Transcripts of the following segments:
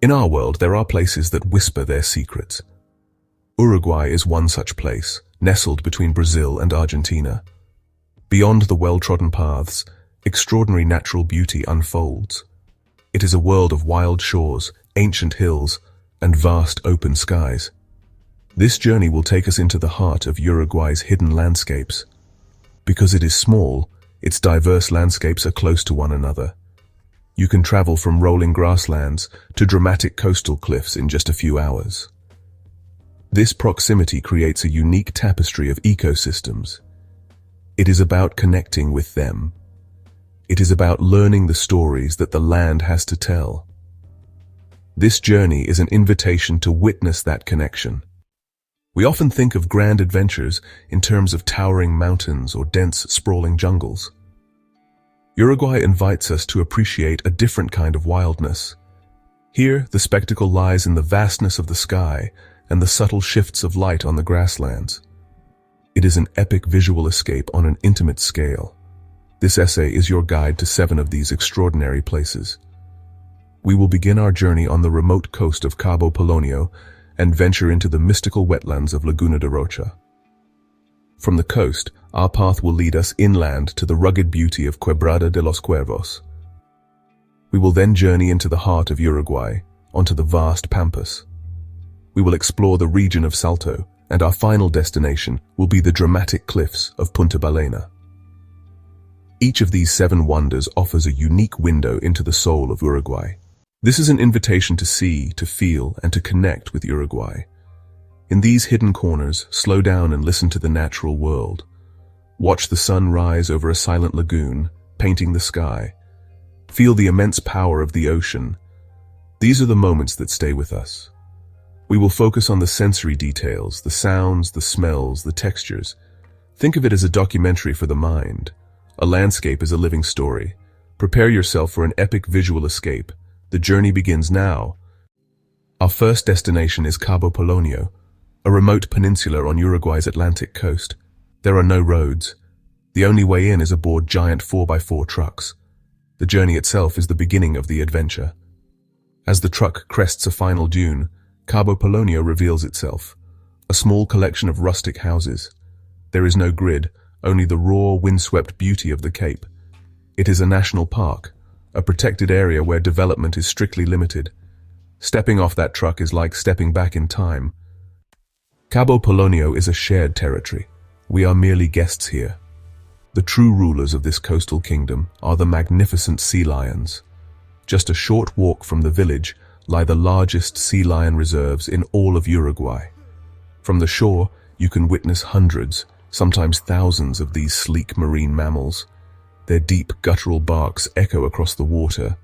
In our world, there are places that whisper their secrets. Uruguay is one such place, nestled between Brazil and Argentina. Beyond the well-trodden paths, extraordinary natural beauty unfolds. It is a world of wild shores, ancient hills, and vast open skies. This journey will take us into the heart of Uruguay's hidden landscapes. Because it is small, its diverse landscapes are close to one another. You can travel from rolling grasslands to dramatic coastal cliffs in just a few hours. This proximity creates a unique tapestry of ecosystems. It is about connecting with them. It is about learning the stories that the land has to tell. This journey is an invitation to witness that connection. We often think of grand adventures in terms of towering mountains or dense, sprawling jungles. Uruguay invites us to appreciate a different kind of wildness. Here, the spectacle lies in the vastness of the sky and the subtle shifts of light on the grasslands. It is an epic visual escape on an intimate scale. This essay is your guide to 7 of these extraordinary places. We will begin our journey on the remote coast of Cabo Polonio and venture into the mystical wetlands of Laguna de Rocha. From the coast, our path will lead us inland to the rugged beauty of Quebrada de los Cuervos. We will then journey into the heart of Uruguay, onto the vast pampas. We will explore the region of Salto, and our final destination will be the dramatic cliffs of Punta Balena. Each of these 7 wonders offers a unique window into the soul of Uruguay. This is an invitation to see, to feel, and to connect with Uruguay. In these hidden corners, slow down and listen to the natural world. Watch the sun rise over a silent lagoon, painting the sky. Feel the immense power of the ocean. These are the moments that stay with us. We will focus on the sensory details, the sounds, the smells, the textures. Think of it as a documentary for the mind. A landscape is a living story. Prepare yourself for an epic visual escape. The journey begins now. Our first destination is Cabo Polonio, a remote peninsula on Uruguay's Atlantic coast. There are no roads. The only way in is aboard giant 4x4 trucks. The journey itself is the beginning of the adventure. As the truck crests a final dune, Cabo Polonio reveals itself, a small collection of rustic houses. There is no grid, only the raw, windswept beauty of the Cape. It is a national park, a protected area where development is strictly limited. Stepping off that truck is like stepping back in time. Cabo Polonio is a shared territory. We are merely guests here. The true rulers of this coastal kingdom are the magnificent sea lions. Just a short walk from the village lie the largest sea lion reserves in all of Uruguay. From the shore, you can witness hundreds, sometimes thousands of these sleek marine mammals. Their deep guttural barks echo across the water.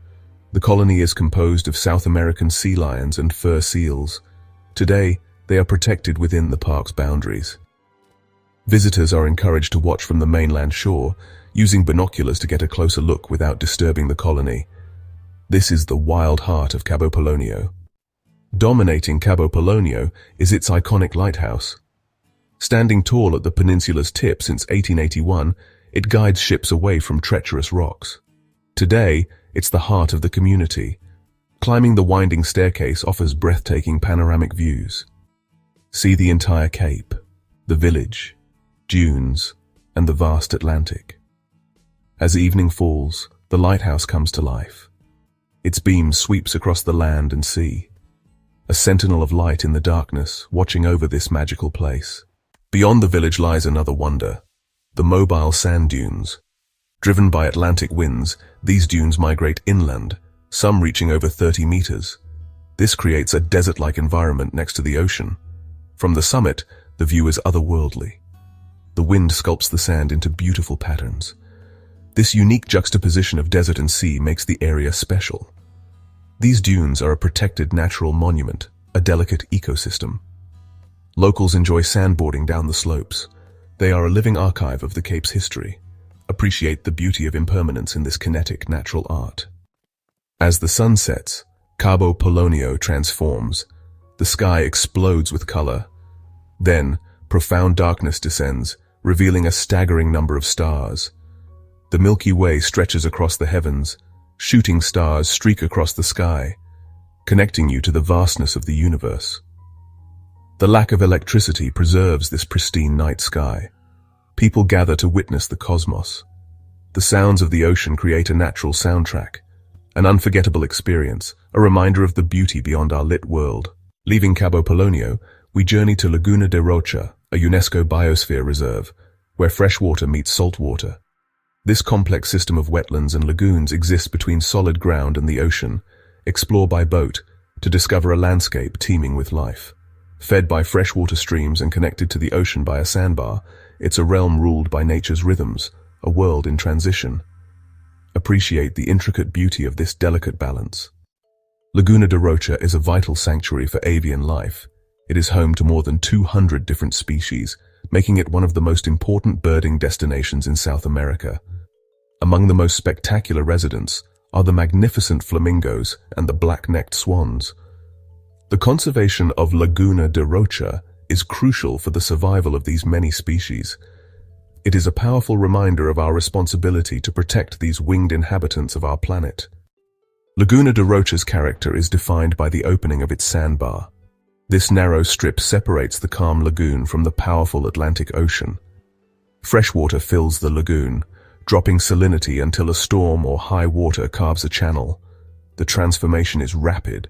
The colony is composed of South American sea lions and fur seals. Today, they are protected within the park's boundaries. Visitors are encouraged to watch from the mainland shore, using binoculars to get a closer look without disturbing the colony. This is the wild heart of Cabo Polonio. Dominating Cabo Polonio is its iconic lighthouse. Standing tall at the peninsula's tip since 1881, it guides ships away from treacherous rocks. Today, it's the heart of the community. Climbing the winding staircase offers breathtaking panoramic views. See the entire Cape, the village, dunes, and the vast Atlantic. As evening falls, the lighthouse comes to life. Its beam sweeps across the land and sea. A sentinel of light in the darkness, watching over this magical place. Beyond the village lies another wonder, the mobile sand dunes. Driven by Atlantic winds, these dunes migrate inland, some reaching over 30 meters. This creates a desert-like environment next to the ocean. From the summit, the view is otherworldly. The wind sculpts the sand into beautiful patterns. This unique juxtaposition of desert and sea makes the area special. These dunes are a protected natural monument, a delicate ecosystem. Locals enjoy sandboarding down the slopes. They are a living archive of the Cape's history. Appreciate the beauty of impermanence in this kinetic natural art. As the sun sets, Cabo Polonio transforms. The sky explodes with color. Then, profound darkness descends, revealing a staggering number of stars. The Milky Way stretches across the heavens. Shooting stars streak across the sky. connecting you to the vastness of the universe. The lack of electricity preserves this pristine night sky. People gather to witness the cosmos. The sounds of the ocean create a natural soundtrack, an unforgettable experience, a reminder of the beauty beyond our lit world. Leaving Cabo Polonio, we journey to Laguna de Rocha, a UNESCO biosphere reserve, where fresh water meets salt water. This complex system of wetlands and lagoons exists between solid ground and the ocean. Explore by boat to discover a landscape teeming with life. Fed by freshwater streams and connected to the ocean by a sandbar, it's a realm ruled by nature's rhythms, a world in transition. Appreciate the intricate beauty of this delicate balance. Laguna de Rocha is a vital sanctuary for avian life. It is home to more than 200 different species, making it one of the most important birding destinations in South America. Among the most spectacular residents are the magnificent flamingos and the black-necked swans. The conservation of Laguna de Rocha is crucial for the survival of these many species. It is a powerful reminder of our responsibility to protect these winged inhabitants of our planet. Laguna de Rocha's character is defined by the opening of its sandbar. This narrow strip separates the calm lagoon from the powerful Atlantic Ocean. Freshwater fills the lagoon, dropping salinity until a storm or high water carves a channel. The transformation is rapid.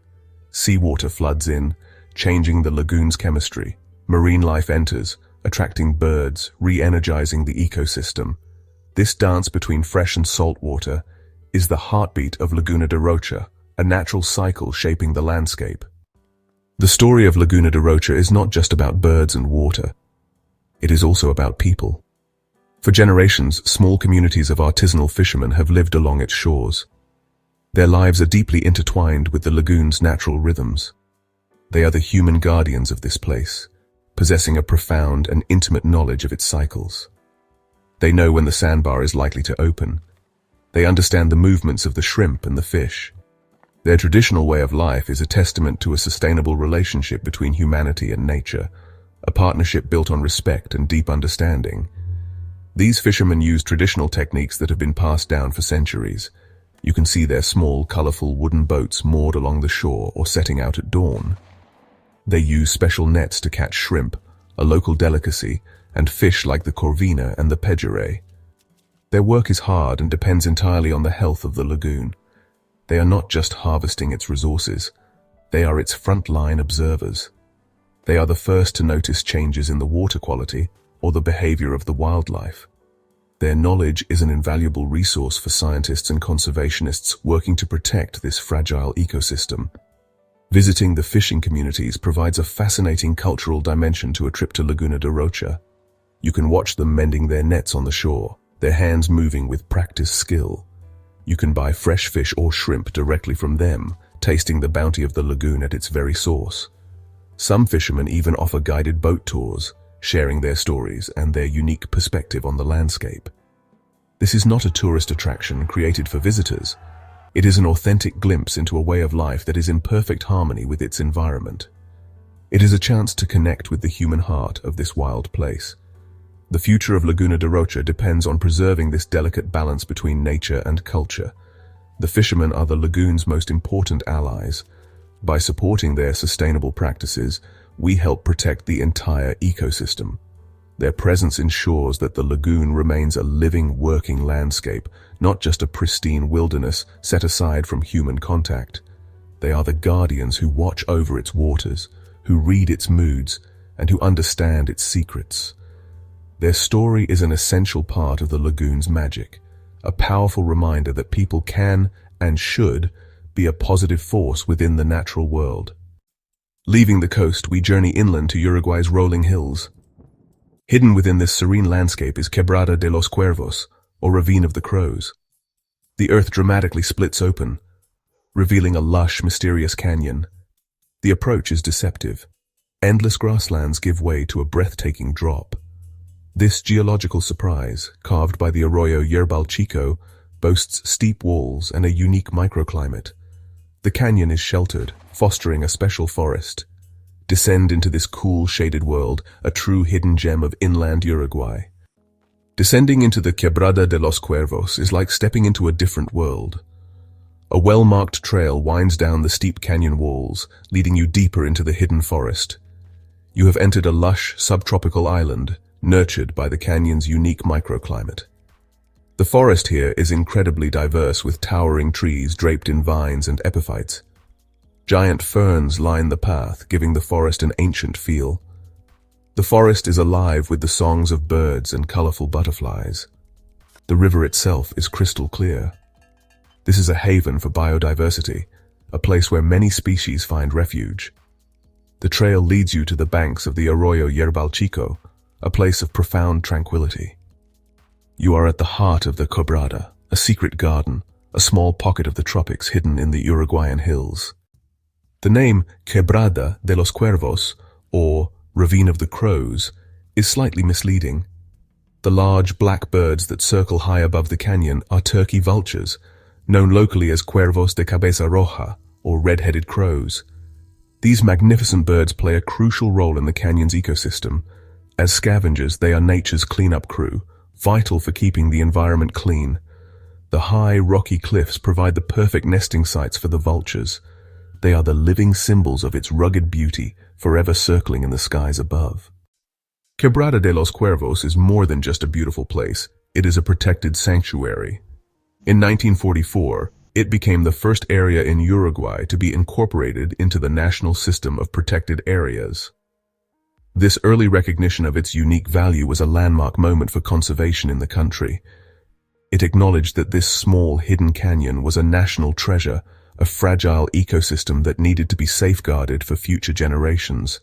Seawater floods in, changing the lagoon's chemistry. Marine life enters, attracting birds, re-energizing the ecosystem. This dance between fresh and salt water is the heartbeat of Laguna de Rocha, a natural cycle shaping the landscape. The story of Laguna de Rocha is not just about birds and water. It is also about people. For generations, small communities of artisanal fishermen have lived along its shores. Their lives are deeply intertwined with the lagoon's natural rhythms. They are the human guardians of this place, possessing a profound and intimate knowledge of its cycles. They know when the sandbar is likely to open. They understand the movements of the shrimp and the fish. Their traditional way of life is a testament to a sustainable relationship between humanity and nature, a partnership built on respect and deep understanding. These fishermen use traditional techniques that have been passed down for centuries. You can see their small, colorful wooden boats moored along the shore or setting out at dawn. They use special nets to catch shrimp, a local delicacy, and fish like the corvina and the pejerrey. Their work is hard and depends entirely on the health of the lagoon. They are not just harvesting its resources, they are its frontline observers. They are the first to notice changes in the water quality or the behavior of the wildlife. Their knowledge is an invaluable resource for scientists and conservationists working to protect this fragile ecosystem. Visiting the fishing communities provides a fascinating cultural dimension to a trip to Laguna de Rocha. You can watch them mending their nets on the shore, their hands moving with practiced skill. You can buy fresh fish or shrimp directly from them, tasting the bounty of the lagoon at its very source. Some fishermen even offer guided boat tours, sharing their stories and their unique perspective on the landscape. This is not a tourist attraction created for visitors. It is an authentic glimpse into a way of life that is in perfect harmony with its environment. It is a chance to connect with the human heart of this wild place. The future of Laguna de Rocha depends on preserving this delicate balance between nature and culture. The fishermen are the lagoon's most important allies. By supporting their sustainable practices, we help protect the entire ecosystem. Their presence ensures that the lagoon remains a living, working landscape, not just a pristine wilderness set aside from human contact. They are the guardians who watch over its waters, who read its moods, and who understand its secrets. Their story is an essential part of the lagoon's magic, a powerful reminder that people can and should be a positive force within the natural world. Leaving the coast, we journey inland to Uruguay's rolling hills. Hidden within this serene landscape is Quebrada de los Cuervos, or Ravine of the Crows. The earth dramatically splits open, revealing a lush, mysterious canyon. The approach is deceptive. Endless grasslands give way to a breathtaking drop. This geological surprise, carved by the Arroyo Yerbal Chico, boasts steep walls and a unique microclimate. The canyon is sheltered, fostering a special forest. Descend into this cool, shaded world, a true hidden gem of inland Uruguay. Descending into the Quebrada de los Cuervos is like stepping into a different world. A well-marked trail winds down the steep canyon walls, leading you deeper into the hidden forest. You have entered a lush, subtropical island, nurtured by the canyon's unique microclimate. The forest here is incredibly diverse, with towering trees draped in vines and epiphytes. Giant ferns line the path, giving the forest an ancient feel. The forest is alive with the songs of birds and colorful butterflies. The river itself is crystal clear. This is a haven for biodiversity, a place where many species find refuge. The trail leads you to the banks of the Arroyo Yerbal Chico, a place of profound tranquility. You are at the heart of the Quebrada, a secret garden, a small pocket of the tropics hidden in the Uruguayan hills. The name Quebrada de los Cuervos, or Ravine of the Crows, is slightly misleading. The large black birds that circle high above the canyon are turkey vultures, known locally as Cuervos de Cabeza Roja, or red-headed crows. These magnificent birds play a crucial role in the canyon's ecosystem. As scavengers, they are nature's cleanup crew, vital for keeping the environment clean. The high, rocky cliffs provide the perfect nesting sites for the vultures. They are the living symbols of its rugged beauty, forever circling in the skies above. Quebrada de los Cuervos is more than just a beautiful place. It is a protected sanctuary. In 1944, it became the first area in Uruguay to be incorporated into the National System of Protected Areas. This early recognition of its unique value was a landmark moment for conservation in the country. It acknowledged that this small, hidden canyon was a national treasure, a fragile ecosystem that needed to be safeguarded for future generations.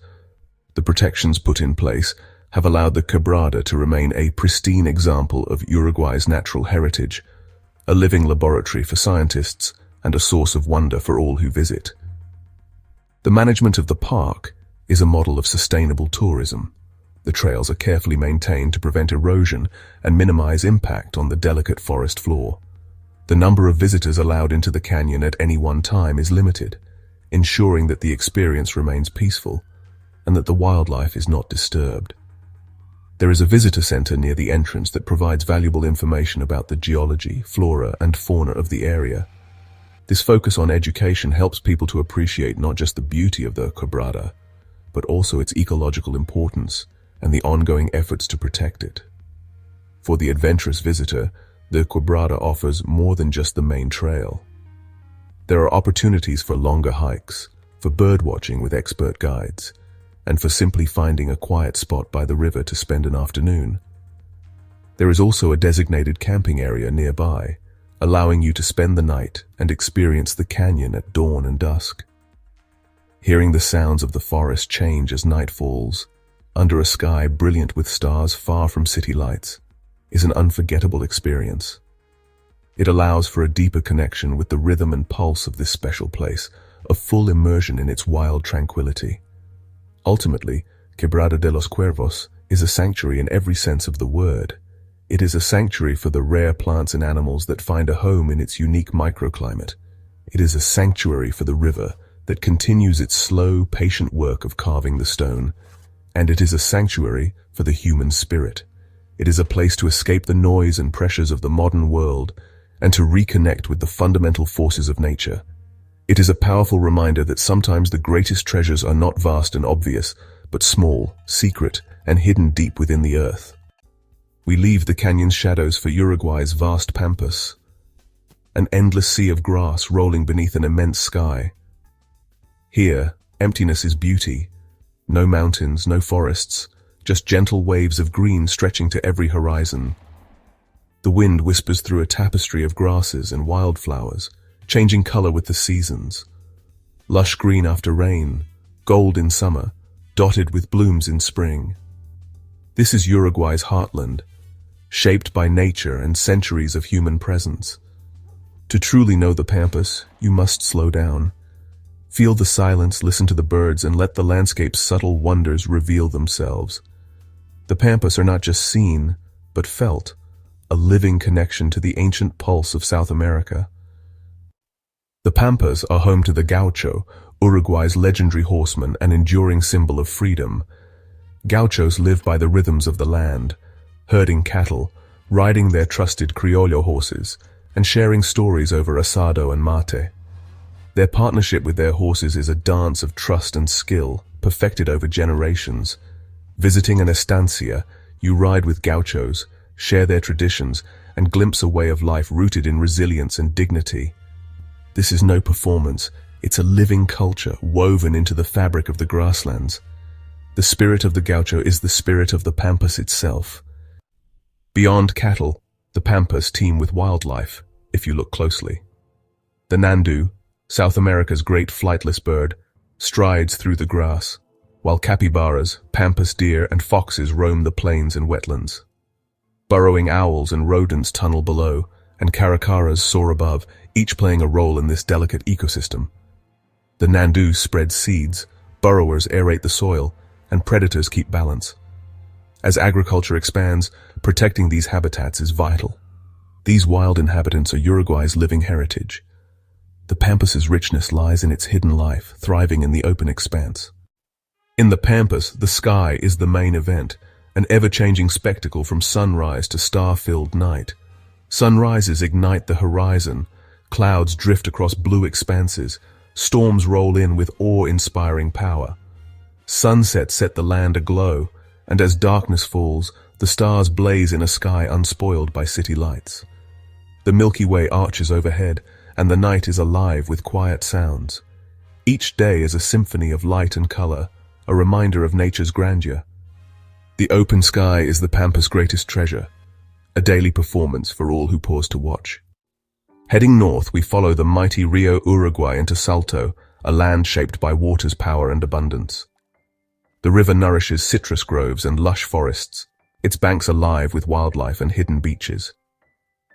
The protections put in place have allowed the Quebrada to remain a pristine example of Uruguay's natural heritage, a living laboratory for scientists and a source of wonder for all who visit. The management of the park is a model of sustainable tourism. The trails are carefully maintained to prevent erosion and minimize impact on the delicate forest floor. The number of visitors allowed into the canyon at any one time is limited, ensuring that the experience remains peaceful and that the wildlife is not disturbed. There is a visitor center near the entrance that provides valuable information about the geology, flora, and fauna of the area. This focus on education helps people to appreciate not just the beauty of the Quebrada, but also its ecological importance and the ongoing efforts to protect it. For the adventurous visitor, the Quebrada offers more than just the main trail. There are opportunities for longer hikes, for birdwatching with expert guides, and for simply finding a quiet spot by the river to spend an afternoon. There is also a designated camping area nearby, allowing you to spend the night and experience the canyon at dawn and dusk. Hearing the sounds of the forest change as night falls, under a sky brilliant with stars far from city lights, is an unforgettable experience. It allows for a deeper connection with the rhythm and pulse of this special place, a full immersion in its wild tranquility. Ultimately, Quebrada de los Cuervos is a sanctuary in every sense of the word. It is a sanctuary for the rare plants and animals that find a home in its unique microclimate. It is a sanctuary for the river that continues its slow, patient work of carving the stone. And it is a sanctuary for the human spirit. It is a place to escape the noise and pressures of the modern world and to reconnect with the fundamental forces of nature. It is a powerful reminder that sometimes the greatest treasures are not vast and obvious, but small, secret, and hidden deep within the earth. We leave the canyon's shadows for Uruguay's vast pampas, an endless sea of grass rolling beneath an immense sky. Here, emptiness is beauty. No mountains, no forests, just gentle waves of green stretching to every horizon. The wind whispers through a tapestry of grasses and wildflowers, changing color with the seasons. Lush green after rain, gold in summer, dotted with blooms in spring. This is Uruguay's heartland, shaped by nature and centuries of human presence. To truly know the pampas, you must slow down. Feel the silence, listen to the birds, and let the landscape's subtle wonders reveal themselves. The pampas are not just seen, but felt, a living connection to the ancient pulse of South America. The pampas are home to the Gaucho, Uruguay's legendary horseman and enduring symbol of freedom. Gauchos live by the rhythms of the land, herding cattle, riding their trusted criollo horses, and sharing stories over asado and mate. Their partnership with their horses is a dance of trust and skill, perfected over generations. Visiting an estancia, you ride with gauchos, share their traditions, and glimpse a way of life rooted in resilience and dignity. This is no performance, it's a living culture woven into the fabric of the grasslands. The spirit of the gaucho is the spirit of the pampas itself. Beyond cattle, the pampas teem with wildlife, if you look closely. The nandu, South America's great flightless bird, strides through the grass, while capybaras, pampas deer, and foxes roam the plains and wetlands. Burrowing owls and rodents tunnel below, and caracaras soar above, each playing a role in this delicate ecosystem. The nandu spreads seeds, burrowers aerate the soil, and predators keep balance. As agriculture expands, protecting these habitats is vital. These wild inhabitants are Uruguay's living heritage. The Pampas' richness lies in its hidden life, thriving in the open expanse. In the Pampas, the sky is the main event, an ever-changing spectacle from sunrise to star-filled night. Sunrises ignite the horizon, clouds drift across blue expanses, storms roll in with awe-inspiring power. Sunsets set the land aglow, and as darkness falls, the stars blaze in a sky unspoiled by city lights. The Milky Way arches overhead, and the night is alive with quiet sounds. Each day is a symphony of light and color, a reminder of nature's grandeur. The open sky is the Pampas' greatest treasure, a daily performance for all who pause to watch. Heading north, we follow the mighty Rio Uruguay into Salto, a land shaped by water's power and abundance. The river nourishes citrus groves and lush forests, its banks alive with wildlife and hidden beaches.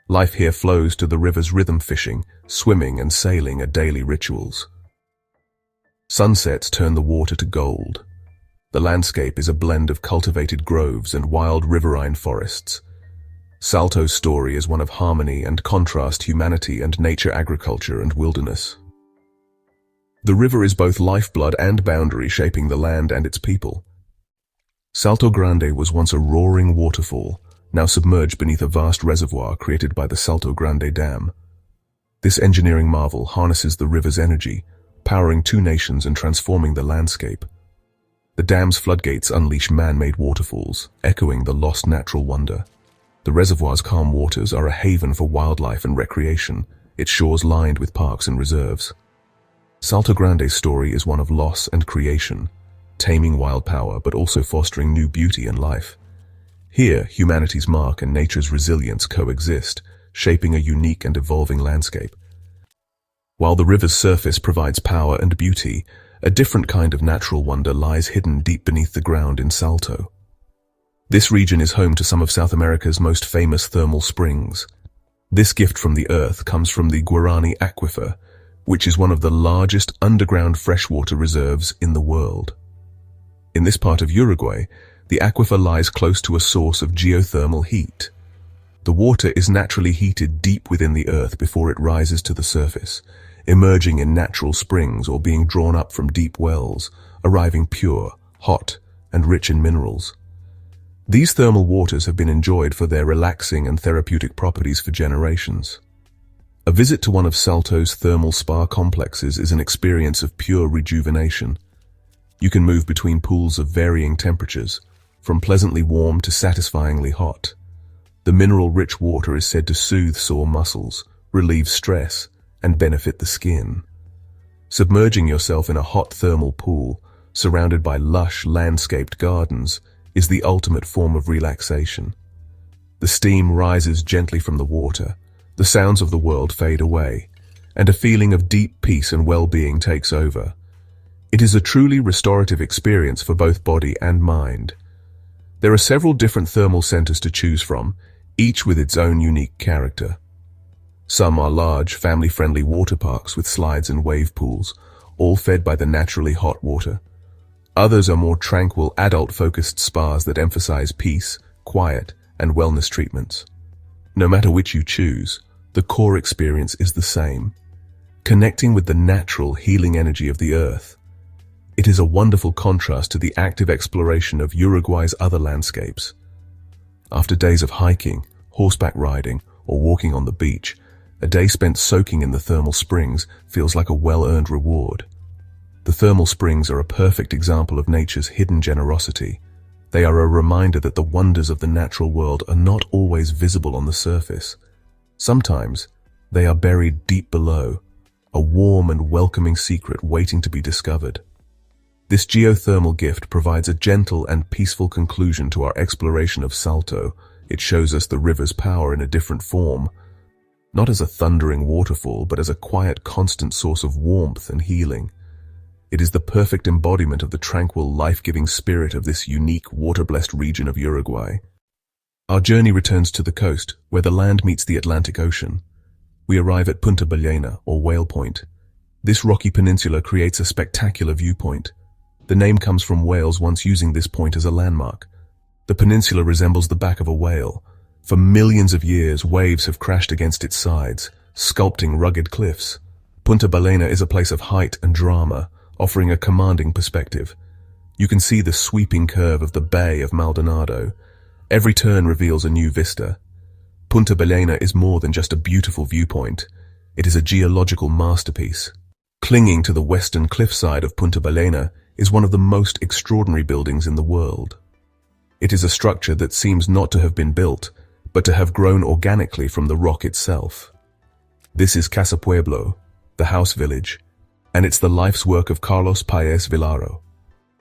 Life here flows to the river's rhythm. Fishing, swimming, and sailing are daily rituals. Sunsets turn the water to gold. The landscape is a blend of cultivated groves and wild riverine forests. Salto's story is one of harmony and contrast, humanity and nature, agriculture and wilderness. The river is both lifeblood and boundary, shaping the land and its people. Salto Grande was once a roaring waterfall, now submerged beneath a vast reservoir created by the Salto Grande Dam. This engineering marvel harnesses the river's energy, powering two nations and transforming the landscape. The dam's floodgates unleash man-made waterfalls, echoing the lost natural wonder. The reservoir's calm waters are a haven for wildlife and recreation, its shores lined with parks and reserves. Salto Grande's story is one of loss and creation, taming wild power but also fostering new beauty and life. Here, humanity's mark and nature's resilience coexist, shaping a unique and evolving landscape. While the river's surface provides power and beauty, a different kind of natural wonder lies hidden deep beneath the ground in Salto. This region is home to some of South America's most famous thermal springs. This gift from the earth comes from the Guarani Aquifer, which is one of the largest underground freshwater reserves in the world. In this part of Uruguay, the aquifer lies close to a source of geothermal heat. The water is naturally heated deep within the earth before it rises to the surface, emerging in natural springs or being drawn up from deep wells, arriving pure, hot, and rich in minerals. These thermal waters have been enjoyed for their relaxing and therapeutic properties for generations. A visit to one of Salto's thermal spa complexes is an experience of pure rejuvenation. You can move between pools of varying temperatures, from pleasantly warm to satisfyingly hot. The mineral-rich water is said to soothe sore muscles, relieve stress, and benefit the skin. Submerging yourself in a hot thermal pool, surrounded by lush, landscaped gardens, is the ultimate form of relaxation. The steam rises gently from the water, the sounds of the world fade away, and a feeling of deep peace and well-being takes over. It is a truly restorative experience for both body and mind. There are several different thermal centers to choose from, each with its own unique character. Some are large, family-friendly water parks with slides and wave pools, all fed by the naturally hot water. Others are more tranquil, adult-focused spas that emphasize peace, quiet, and wellness treatments. No matter which you choose, the core experience is the same, connecting with the natural, healing energy of the earth. It is a wonderful contrast to the active exploration of Uruguay's other landscapes. After days of hiking, horseback riding, or walking on the beach, A day spent soaking in the thermal springs feels like a well-earned reward. The thermal springs are a perfect example of nature's hidden generosity. They are a reminder that the wonders of the natural world are not always visible on the surface. Sometimes, they are buried deep below, a warm and welcoming secret waiting to be discovered. This geothermal gift provides a gentle and peaceful conclusion to our exploration of Salto. It shows us the river's power in a different form, not as a thundering waterfall, but as a quiet, constant source of warmth and healing. It is the perfect embodiment of the tranquil, life-giving spirit of this unique, water-blessed region of Uruguay. Our journey returns to the coast, where the land meets the Atlantic Ocean. We arrive at Punta Ballena, or Whale Point. This rocky peninsula creates a spectacular viewpoint. The name comes from whales once using this point as a landmark. The peninsula resembles the back of a whale. For millions of years, waves have crashed against its sides, sculpting rugged cliffs. Punta Ballena is a place of height and drama, offering a commanding perspective. You can see the sweeping curve of the Bay of Maldonado. Every turn reveals a new vista. Punta Ballena is more than just a beautiful viewpoint. It is a geological masterpiece. Clinging to the western cliffside of Punta Ballena is one of the most extraordinary buildings in the world. It is a structure that seems not to have been built, but to have grown organically from the rock itself. This is Casapueblo, the house village, and it's the life's work of Carlos Paez Vilaro.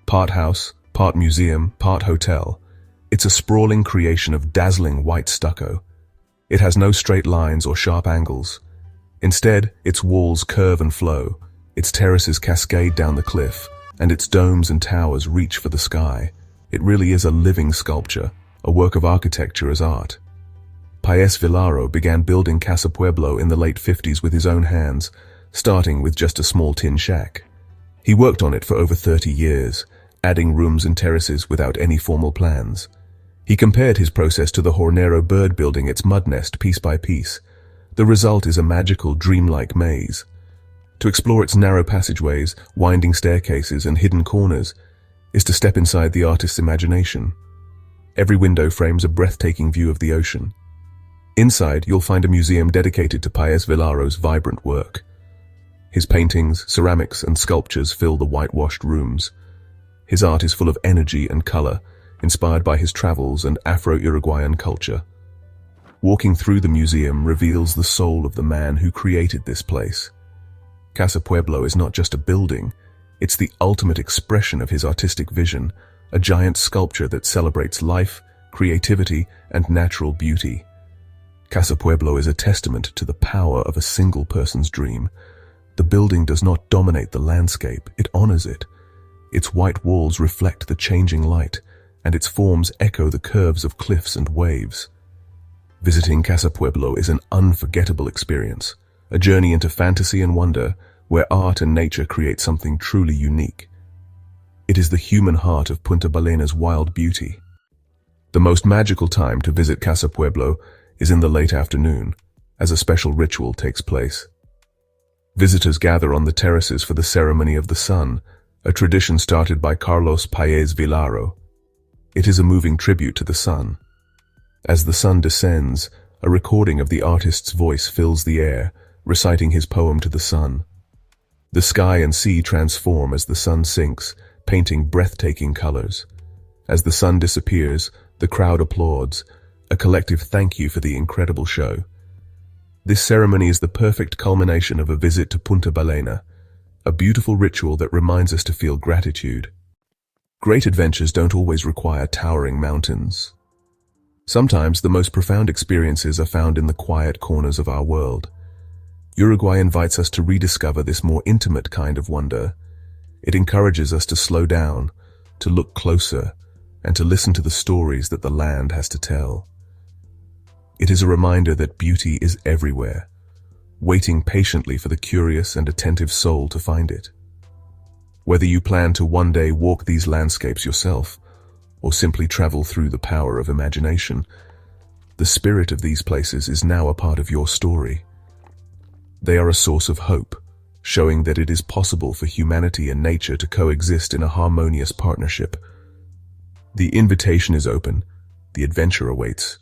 Part house, part museum, part hotel, it's a sprawling creation of dazzling white stucco. It has no straight lines or sharp angles. Instead, its walls curve and flow, its terraces cascade down the cliff, and its domes and towers reach for the sky. It really is a living sculpture, a work of architecture as art. Paez Vilaro began building Casapueblo in the late 50s with his own hands, starting with just a small tin shack. He worked on it for over 30 years, adding rooms and terraces without any formal plans. He compared his process to the Hornero bird building its mud nest piece by piece. The result is a magical, dreamlike maze. To explore its narrow passageways, winding staircases, and hidden corners is to step inside the artist's imagination. Every window frames a breathtaking view of the ocean. Inside, you'll find a museum dedicated to Paez Vilaro's vibrant work. His paintings, ceramics, and sculptures fill the whitewashed rooms. His art is full of energy and color, inspired by his travels and Afro-Uruguayan culture. Walking through the museum reveals the soul of the man who created this place. Casapueblo is not just a building, it's the ultimate expression of his artistic vision, a giant sculpture that celebrates life, creativity, and natural beauty. Casapueblo is a testament to the power of a single person's dream. The building does not dominate the landscape, it honors it. Its white walls reflect the changing light, and its forms echo the curves of cliffs and waves. Visiting Casapueblo is an unforgettable experience, a journey into fantasy and wonder, where art and nature create something truly unique. It is the human heart of Punta Ballena's wild beauty. The most magical time to visit Casapueblo is in the late afternoon, as a special ritual takes place. Visitors gather on the terraces for the ceremony of the sun, a tradition started by Carlos Paez Vilaro. It is a moving tribute to the sun. As the sun descends, a recording of the artist's voice fills the air, reciting his poem to the sun. The sky and sea transform as the sun sinks, painting breathtaking colors. As the sun disappears, the crowd applauds, a collective thank you for the incredible show. This ceremony is the perfect culmination of a visit to Punta Ballena, a beautiful ritual that reminds us to feel gratitude. Great adventures don't always require towering mountains. Sometimes the most profound experiences are found in the quiet corners of our world. Uruguay invites us to rediscover this more intimate kind of wonder. It encourages us to slow down, to look closer, and to listen to the stories that the land has to tell. It is a reminder that beauty is everywhere, waiting patiently for the curious and attentive soul to find it. Whether you plan to one day walk these landscapes yourself, or simply travel through the power of imagination, the spirit of these places is now a part of your story. They are a source of hope, showing that it is possible for humanity and nature to coexist in a harmonious partnership. The invitation is open, the adventure awaits.